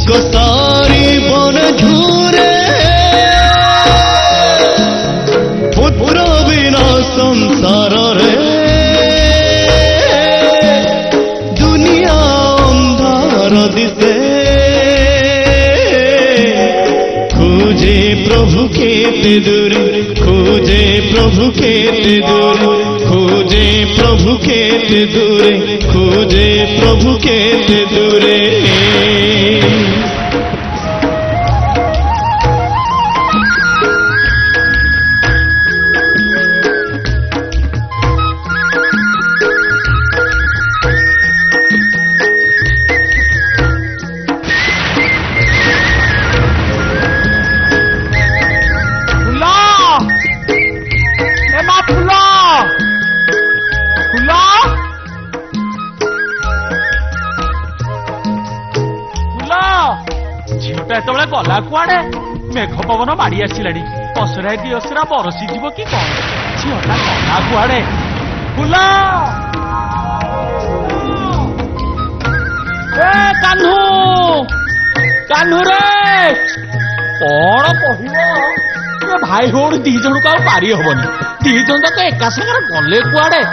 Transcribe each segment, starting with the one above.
सुख सारी बन झूरे पुत्र बिना संसार रे दुनिया अंधार दिसे खोजे प्रभु केते दूरे खोजे प्रभु केते दूरे खोजे प्रभु केते दूरे खोजे प्रभु केते दूरे गला कुआड़े मेघ पवन माड़ी आसला असरा दिशरा बरसी जीव कि कौन झीटा गला कुआड़े फुल कान्हू कान्हू रे कौन कह भाई भौणी दी जन को पारि हबनी दी जन तक एका सागर गले कुआड़े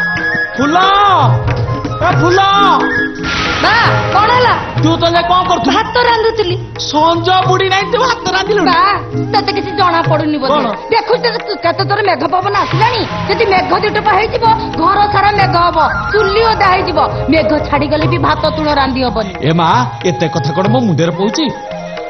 फुल फुल कौन है तू तो कौन कर भात रांधुली संज बुड़ी ना तू भात रांधिलु तते किसी जना पड़ुनी बोल देखु केते तोर मेघ पवन आसलानी जदि मेघ दुटपा हेजिब घर सारा मेघ हब चुली ओदा हेजिब मेघ छाड़ी गले भी भात तुण रांधि हबनी ए मां एते कथा कोड मो मुंडेर पउची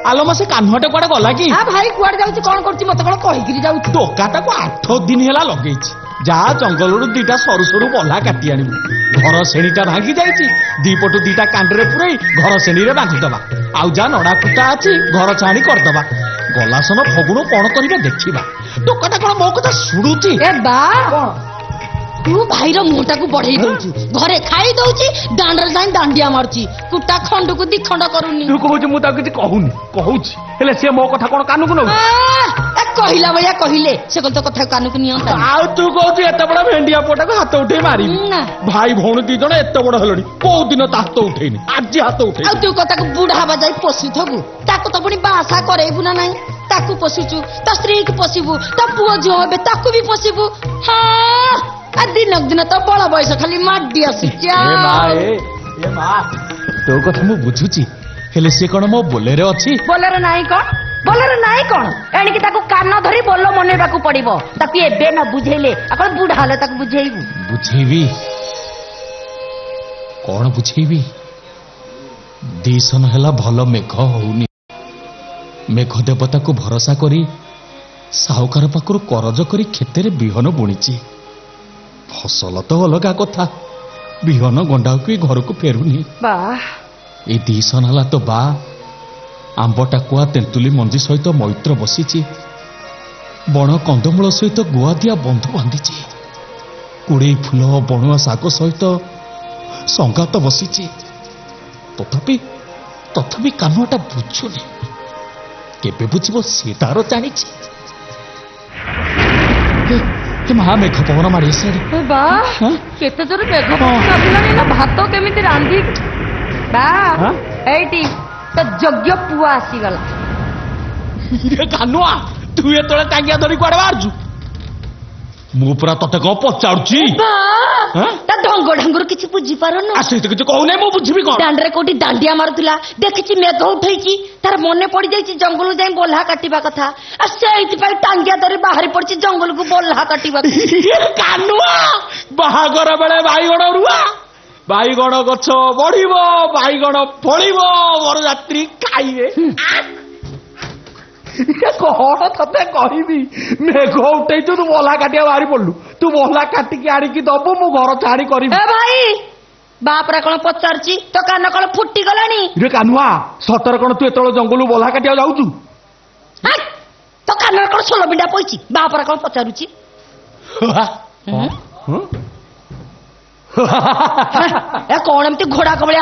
आलो मासे कान्हटे कोड गला की हां भाई कुआड जाउची कोन करची मते कोन कहिगिरी जाउची टोकाटा को 8 दिन हेला लगेची जा जंगलरू दीटा सरू सरू बल्ला काटी आनिबु घर श्रेणीटा भांगी जाइची दीपटू दीटा कांडरे पुरई घर श्रेणी रे बांधी दबा आउ जा नड़ा कुटा अछि घर छाणी कर दबा गलासन फगुण कोन करिबा देखिबा टोकाटा कोन मो कथा सुडुची ए बा तू भाई रो मुंटा को बढ़ई दउची घरे खाई दउची डांडर जाई डांडिया मारची कुटा खंड को दी खंड करूनी तू कहू मु ता किछ कहूनी कहूची हेले से मो कथा कोन कानु को न ए कहिला भैया कहिले से कोन तो कथा कानु को नियंता आ तू कहू एते बड़ा भेंडिया पोटा को हाथ उठे मारी भाई भौणी दी जण एते बड़ा हलडी को दिन ता हाथ उठेनी आज हाथ उठे आ तू कथा को बुढ़ा बजाई पोसी थगु ताको तो पुनी बासा करेबु ना नाही ताको पोसीचु त स्त्री को पोसीबु त पुओ जो होबे ताको भी पोसीबु हां आ दिनक दिन तो बड़ा बयस खाली माडी आसी जा ए मां तो कथा मु बुझुची हेले से कोन मो बोलेरे अछि बोलेरे नाही कोन एणी कि ताको कान धरी बोलो मनेबाकू पड़िबो ताकि एबे न बुझेले अकल बुढ़ा हले ताको बुझेइबु बुझेबी कोन बुझेबी दिसन हला भलो मेघ होउनी मेघ देवता को भरोसा करी साहुकार पाखरु करज करी खेतेरे बिहन बुणीची फसल तो अलगा कथा बिहन गंडा को घर को फेरुनी बा ए दिसन हला तो बा आंबटा कुआ तेंतुली मंजी सहित मैत्र बसीची बण कंदमूल सहित गुआ दिया बंध बांधीची कुड़े फूल बणुआ शाग सहित संगात बसीची तथापि तथापि कानुआटा बुझुनी केबे बुझिबो से तार जानिची महा मेघ पवन मारी सारी बा केते जोर मेघ पवन आसिलानी ना भात केमिति रांधी बा एटी तो यज्ञ पुआ आसीगला रे कानुआ तू एतळे टांगिया धरी कुआडे बारजु मु पुरा तते को पचाउची बा ता ढंग ढंगर किछि बुझी पारन आ सहित किछि कहू नै मु बुझिबी कोन डांडरे कोटी डांडिया मारुतला देखिछि मेघ उठैछि तार मने पड़ी जाइछि जंगल जाई बोल्हा काटिबा कथा आ सेहिति पई टांगिया धरी बाहरी पड़छि जंगल को बोल्हा काटिबा कानुआ बाहागर बेले बाईगण रुआ बाईगण गछ बढ़िबो बाईगण फळिबो वर यात्री खाइबे कौन तते कहबी मेघ उठे तू बोला काटिया बाहरी पड़लू तू बोला काटिकी आड़िकी दबु मु घर छाड़ी करी भाई बापरा कौन पचारची तो कान कौन फुटी गलानी रे कानुआ सतर कौन तू एत जंगल बोला काटिया जाऊचु तो कान कौन सोल बिंडा पईची बापरा कौन पचारुची कौन एमती घोड़ा कबड़े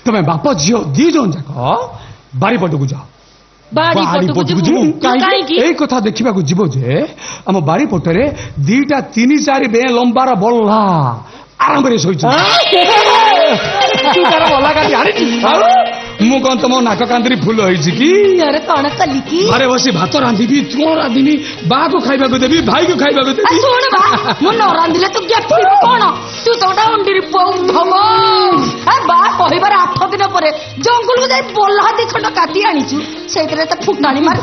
तमें बाप झील दी जन जाक बारी पटक जाओ कथा देखा जीव जे आम बारी पटरे दीटा 3-4 बे लंबार बल्ला आराम से ତୁ ତାର ଗଲା କାଟି ଆଣିଛୁ ମୁଁ କଣ ତମ ନାକ କାନ୍ଦିରି ଫୁଲ ହେଇଛି କି? ଆରେ କଣ କଲି କି? ଘରେ ବସି ଭାତ ରାନ୍ଧିବି, ତୁଣ ରାନ୍ଧିବି, ବାହାକୁ ଖାଇବାକୁ ଦେବି, ଭାଇକୁ ଖାଇବାକୁ ଦେବି। ଶୁଣ ବା, ମୁଁ ନ ରାନ୍ଧିଲେ ତୁ ଗେଟିବୁ କଣ? ତୁ ତ ଗୋଟେ ଅଣ୍ଡିରି ପୌଧମ। ବା କହିବାର 8 ଦିନ ପରେ ଜଙ୍ଗଲକୁ ଯାଇ ବଲ୍ଲା ହାତୀ ଖଣ୍ଡ କାଟି ଆଣିଛୁ, ସେଇଥିରେ ତ ଫୁଟାଣି ମାରି।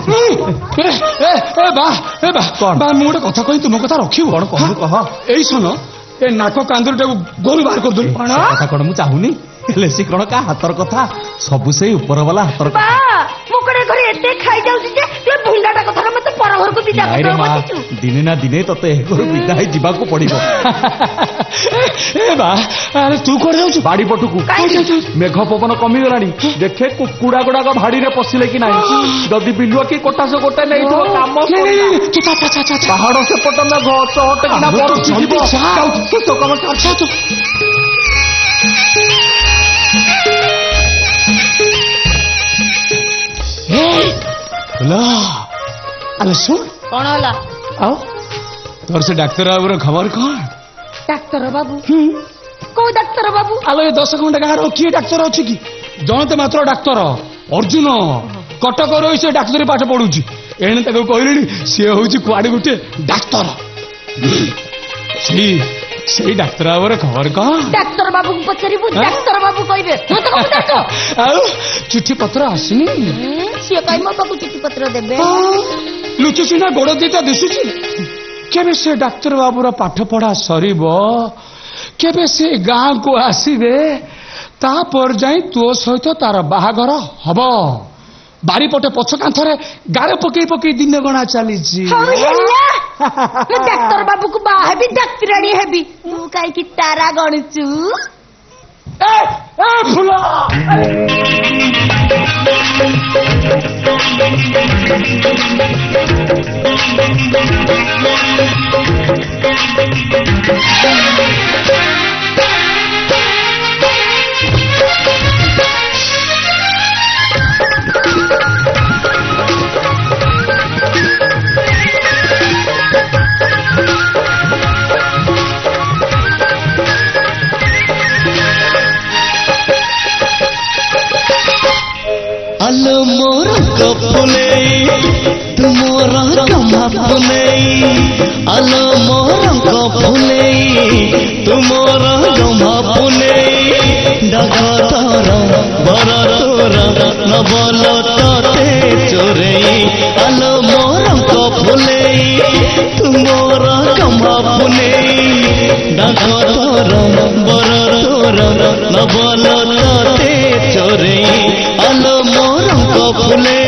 ବା ମୁଁ ଗୋଟେ କଥା କହି ତୁମ କଥା ରଖିବୁ। କଣ କହ? ଏଇ ଶୁଣ, ଏ ନାକ କାନ୍ଦୁରିଟାକୁ ଗୋରୁ ବାହାର କରିଦେଲୁ। କଣ କଥା କଣ ମୁଁ ଚାହୁଁନି, ହେଲେ ସେ କଣ କାହା ହାତର କଥା? ସବୁ ସେଇ ଉପର ବାଲା ହାତର କଥା। ମୁଁ କଣ ଘରେ ଏତେ ଖାଇଯାଉଛି ଯେ ତୁ ଭୁଣ୍ଡାଟା କଥା ମତେ ପର ଘରକୁ ବିଦା କରିଛୁ। ଦିନେ ନା ଦିନେ ତତେ ଏ ଘରୁ ବିଦା ହେଇ ଯିବାକୁ ପଡିବ। ଏ ବା, ଆରେ ତୁ କୁଆଡେ ଯାଉଛୁ? ବାଡି ପଟକୁ। ମେଘ ପବନ କମିଗଲାଣି, ଦେଖେ କୁକୁଡା ଗୁଡାକ ଭାଡିରେ ପଶିଲେ କି ନାହିଁ। ଯଦି ବିଲୁଆ କି କୋଟାସ ଗୋଟେ ନେଇଥିବ କାମ ପାହାଡ ସେପଟ ମେଘ ଚହଟକିନା ପଡୁଛି। ଆରେ ଶୁଣ, କଣ ହେଲା? ଆଉ ତୋର ସେ ଡାକ୍ତର ବାବୁର ଖବର କଣ? ଡାକ୍ତର ବାବୁ? କୋଉ ଡାକ୍ତର ବାବୁ? ଆଲୋ ଏ 10 ଖଣ୍ଡେ ଗାଁର କିଏ ଡାକ୍ତର ଅଛି କି? ଜଣତେ ମାତ୍ର ଡାକ୍ତର ଅର୍ଜୁନ, କଟକ ରହି ସେ ଡାକ୍ତରୀ ପାଠ ପଢୁଛି। ଏଣେ ତାକୁ କହିଲେଣି ସିଏ ହଉଛି କୁଆଡେ ଗୋଟେ ଡାକ୍ତର। ସେଇ ଡାକ୍ତର ବାବୁର ଖବର କଣ? ଡାକ୍ତର ବାବୁକୁ ପଚାରିବୁ, ଡାକ୍ତର ବାବୁ କହିବେ। ଆଉ ଚିଠି ପତ୍ର ଆସିନି? ସିଏ କାଇଁ ମୋ ପାଖକୁ ଚିଠି ପତ୍ର ଦେବେ? ଲୁଚୁଛି ନା ଗୋଡ ଦିଟା ଦିଶୁଛି? କେବେ ସେ ଡାକ୍ତର ବାବୁର ପାଠ ପଢା ସରିବ, କେବେ ସେ ଗାଁକୁ ଆସିବେ, ତାପରେ ଯାଇ ତୋ ସହିତ ତାର ବାହାଘର ହବ। ବାରିପଟେ ପଛ କାନ୍ଥରେ ଗାର ପକେଇ ପକେଇ ଦିନ ଗଣା ଚାଲିଛି। ମୁଁ ଡାକ୍ତର ବାବୁକୁ ବାହା ହେବି, ଡାକ୍ତରାଣୀ ହେବି। ତୁ କାହିଁକି ତାରା ଗଣୁଛୁ? ଫୁଲ আলো মোর কফুলে তুমোর জমা ফুলে, আলো মোর কফুলে তুমোর জমা ফুলে, ডাক তোর বর তোর নবল ততে চোরে, আলো মোর কফুলে তুমোর জমা ফুলে, ডাক তোর বর তোর নবল ততে চোরে, আলো মোর কফুলে।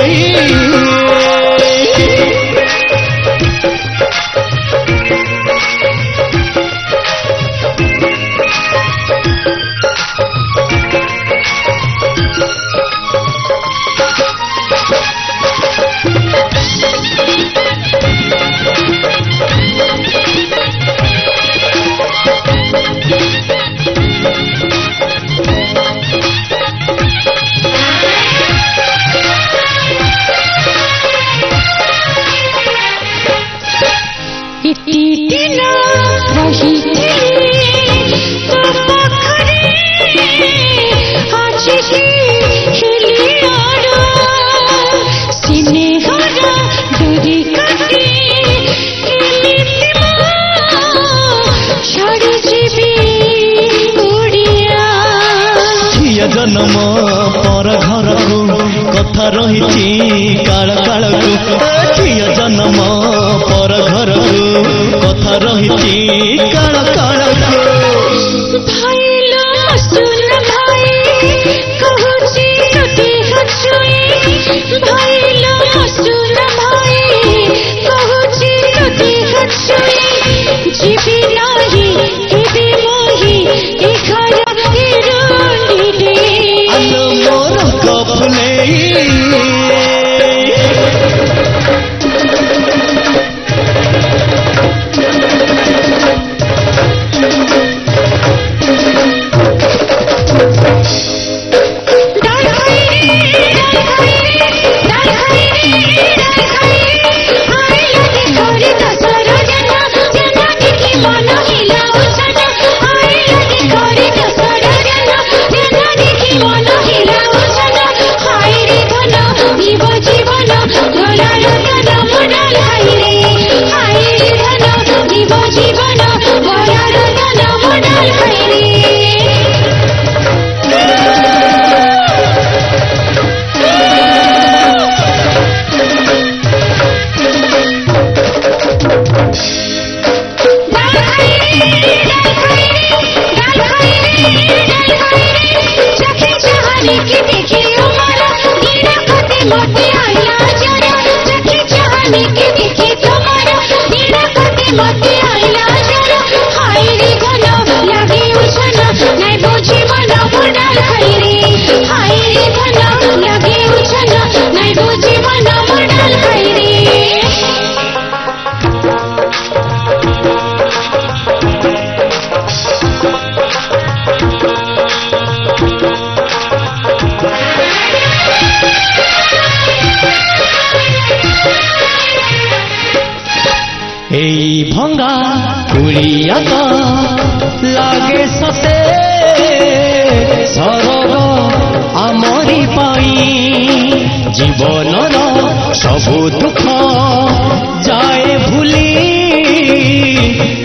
জন্ম পর ঘরকু কথা রহিছি কাল কালকু, ঝিও জন্ম পর ঘরকু কথা রহিছি কাল কালকু। ভাইলো শুন ভাই কহুছি তোতে হছুই, ভাইলো শুন ভাই কহুছি তোতে হছুই, জিবি নাহি হেবি মোহি এ ঘর এরুন্ডিডে। আলো মোর কফুলে मते आइला जरा हाय रे घन लागे उछन नहीं बुझी मन मुडाल खैरी हाय रे घन लागे उछन नहीं बुझी मन मुडाल खैरी এই ভঙ্গা কুড়িয়া তো লাগে সতে সরব আমরি পাই জীবনর সবু দুঃখ যায় ভুলি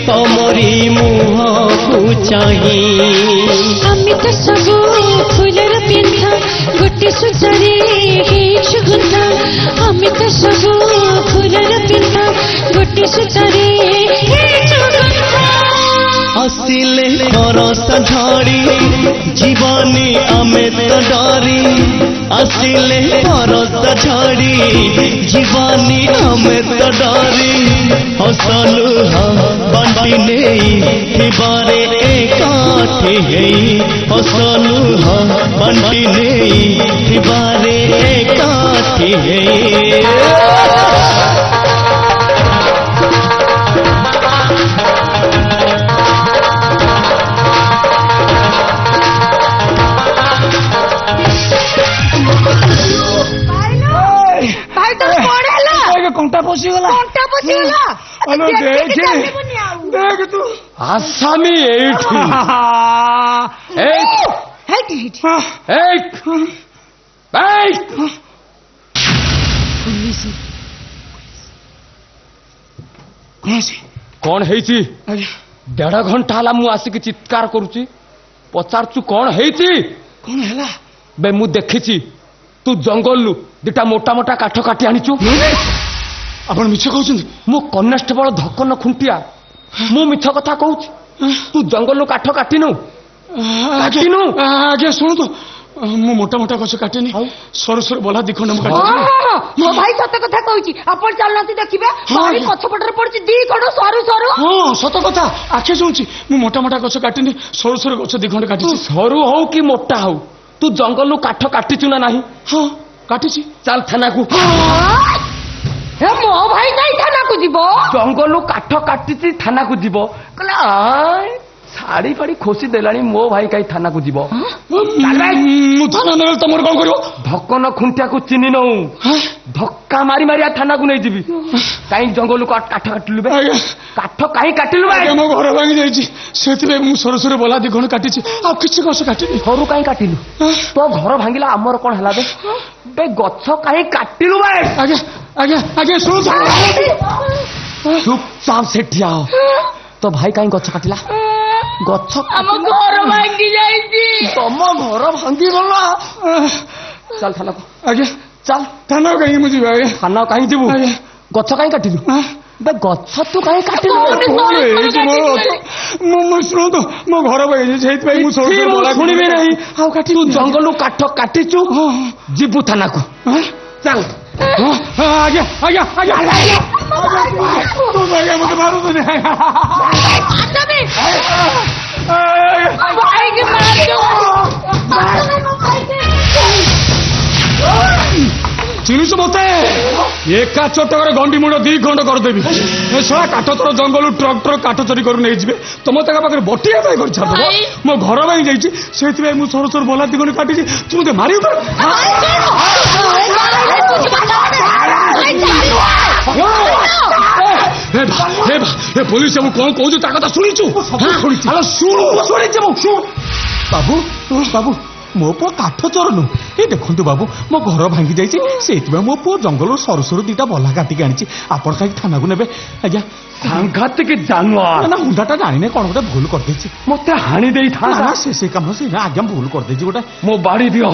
তমরি মুহকু চাহি আমি তো সবু ফুলের পিন্ধা গোটে সুতারে হেছু গুন্ধা আমি তো সবু ফুলের পিন্ধা গোটে সুতারে হেছু গুন্ধা আসিলে বরস ঝড়ি জীবনী আমি তো ডরি আসিলে বরস ঝড়ি জীবনী আমি তো ডরি হসলু বাঁটি নেই থিবারে একাঠি হেই হসলু বাঁটি নেই থিবারে একাঠি হেই ଭାଇ ତୋର କଣ ହେଲା କଣ୍ଟା ପଶିଗଲା କଣ୍ଟା ପଶିଗଲା ଆଲୋ ଦେଖେ ଦେଖ ତୁ ଆସାମୀ ଏଇଠି ହେଇଟି ହେଇଟି କଣ ହେଇଛି ଦେଢ ଘଣ୍ଟା ହେଲା ମୁଁ ଆସିକି ଚିତ୍କାର କରୁଛି ପଚାରୁଛୁ କଣ ହେଇଛି କଣ ହେଲା ବେ ମୁଁ ଦେଖିଛି ତୁ ଜଙ୍ଗଲରୁ ଦିଟା ମୋଟା ମୋଟା କାଠ କାଟି ଆଣିଛୁ ଆପଣ ମିଛ କହୁଛନ୍ତି ମୁଁ କନେଷ୍ଟବଳ ଧକନ ଖୁଣ୍ଟିଆ ମୁଁ ମିଛ କଥା କହୁଛି ତୁ ଜଙ୍ଗଲରୁ କାଠ କାଟିନୁ କାଟିନୁ ଆଜ୍ଞା ଶୁଣନ୍ତୁ ମୁଁ ମୋଟା ମୋଟା ଗଛ କାଟିନି ସରୁ ସରୁ ବଲା ଦି ଖଣ୍ଡ ମୁଁ କାଟିଛି ମୋ ଭାଇ ସତ କଥା କହୁଛି ଆପଣ ଚାଲୁନାହାନ୍ତି ଦେଖିବେ ବାଡ଼ି ପଛପଟରେ ପଡୁଛି ଦି ଖଣ୍ଡ ସରୁ ସରୁ ହଁ ସତ କଥା ଆଖି ଶୁଣୁଛି ମୁଁ ମୋଟା ମୋଟା ଗଛ କାଟିନି ସରୁ ସରୁ ଗଛ ଦି ଖଣ୍ଡ କାଟିଛି ସରୁ ହଉ କି ମୋଟା ହଉ ତୁ ଜଙ୍ଗଲରୁ କାଠ କାଟିଛୁ ନା ନାହିଁ ହଁ କାଟିଛି ଚାଲ ଥାନାକୁ ମୋ ଭାଇ କାହିଁ ଥାନାକୁ ଯିବ ଜଙ୍ଗଲରୁ କାଠ କାଟିଛି ଥାନାକୁ ଯିବ କହିଲା ଶାଢୀ ଫାଡି ଖୋସି ଦେଲାଣି ମୋ ଭାଇ କାହିଁ ଥାନାକୁ ଯିବ ମୁଁ ଥାନା ନେଲେ ତମର କଣ କରିବ ଧକନ ଖୁଣ୍ଟିଆକୁ ଚିହ୍ନି ନଉ ଧକ୍କା ମାରି ମାରି ଥାନାକୁ ନେଇଯିବି କାହିଁ ଜଙ୍ଗଲରୁ କାଠ କାଟିଲୁ ବେ କାଠ କାହିଁ କାଟିଲୁ ମୋ ଘର ଭାଙ୍ଗି ଯାଇଛି ସେଥିପାଇଁ ମୁଁ ସରୁ ସରୁ ବଲା ଦି ଖଣ୍ଡ କାଟିଛି ଆଉ କିଛି ଗଛ କାଟିନି ଘରୁ କାହିଁ କାଟିଲୁ ତୋ ଘର ଭାଙ୍ଗିଲା ଆମର କଣ ହେଲା ବେ ଗଛ କାହିଁ କାଟିଲୁ ବେ ଆଜ୍ଞା ଆଜ୍ଞା ଆଜ୍ଞା ଶୁଣନ୍ତୁ ଚୁପଚାପ ସେଠି ଆଅ ତୋ ଭାଇ କାହିଁ ଗଛ କାଟିଲା ଗଛ ଆମ ଘର ଭାଙ୍ଗି ଯାଇଛି ତମ ଘର ଭାଙ୍ଗିଗଲା ଚାଲ ଥାନାକୁ ଆଜ୍ଞା ଚାଲ ଥାନା କାହିଁକି ମୁଁ ଯିବି ଆଜ୍ଞା ଥାନା କାହିଁ ଯିବୁ ଗଛ କାହିଁ କାଟିଲୁ ବେ ଗଛ ତୁ କାହିଁ କାଟିଲୁ ଶୁଣନ୍ତୁ ମୋ ଘର ଭାଙ୍ଗି ସେଇଥିପାଇଁ ମୁଁ ଶୁଣିବି ନାହିଁ ଆଉ କାଟି ତୁ ଜଙ୍ଗଲରୁ କାଠ କାଟିଛୁ ଯିବୁ ଥାନାକୁ ଚାଲ ଆଜ୍ଞା ଆଜ୍ଞା ଆଜ୍ଞା ଆଜ୍ଞା ମତେ ମାରୁଛନ୍ତି ଚିନୁଛୁ ମତେ ଏକା ଚଟକରେ ଗଣ୍ଡି ମୁଣ୍ଡ ଦି ଖଣ୍ଡ କରିଦେବି ଶଳା କାଠ ତୋର ଜଙ୍ଗଲରୁ ଟ୍ରକ୍ କାଠ ଚୋରି କରି ନେଇଯିବେ ତମ ତାଙ୍କ ପାଖରେ ବଟିଆ ପାଇଁ କରି ଛାଡ଼ିଦେବ ମୋ ଘର ଭାଙ୍ଗି ଯାଇଛି ସେଇଥିପାଇଁ ମୁଁ ସରୁ ସରୁ ବଲା ଦି ଖଣ୍ଡ କାଟିଛି ତୁ ମତେ ମାରିବୁ ପୋଲିସ ମୁଁ କଣ କହୁଛୁ ତା କଥା ଶୁଣିଛୁ ଶୁଣିଛୁ ବାବୁ ବାବୁ ମୋ ପୁଅ କାଠ ଚୋର ନୁହଁ ଏ ଦେଖନ୍ତୁ ବାବୁ ମୋ ଘର ଭାଙ୍ଗି ଯାଇଛି ସେଇଥିପାଇଁ ମୋ ପୁଅ ଜଙ୍ଗଲରୁ ସରୁ ସରୁ ଦିଟା ବଲା କାଟିକି ଆଣିଛି ଆପଣ କାହିଁକି ଥାନାକୁ ନେବେ ଆଜ୍ଞା ସାଂଘାତିକ ଜାନୁଆର ନା ହୁଣ୍ଡାଟା ଜାଣିନେ କଣ ଗୋଟେ ଭୁଲ କରିଦେଇଛି ମତେ ହାଣି ଦେଇଥାନ୍ତା ସେ କାମ ସେ ଆଜ୍ଞା ଭୁଲ କରିଦେଇଛି ଗୋଟେ ମୋ ବାଡି ଦିଅ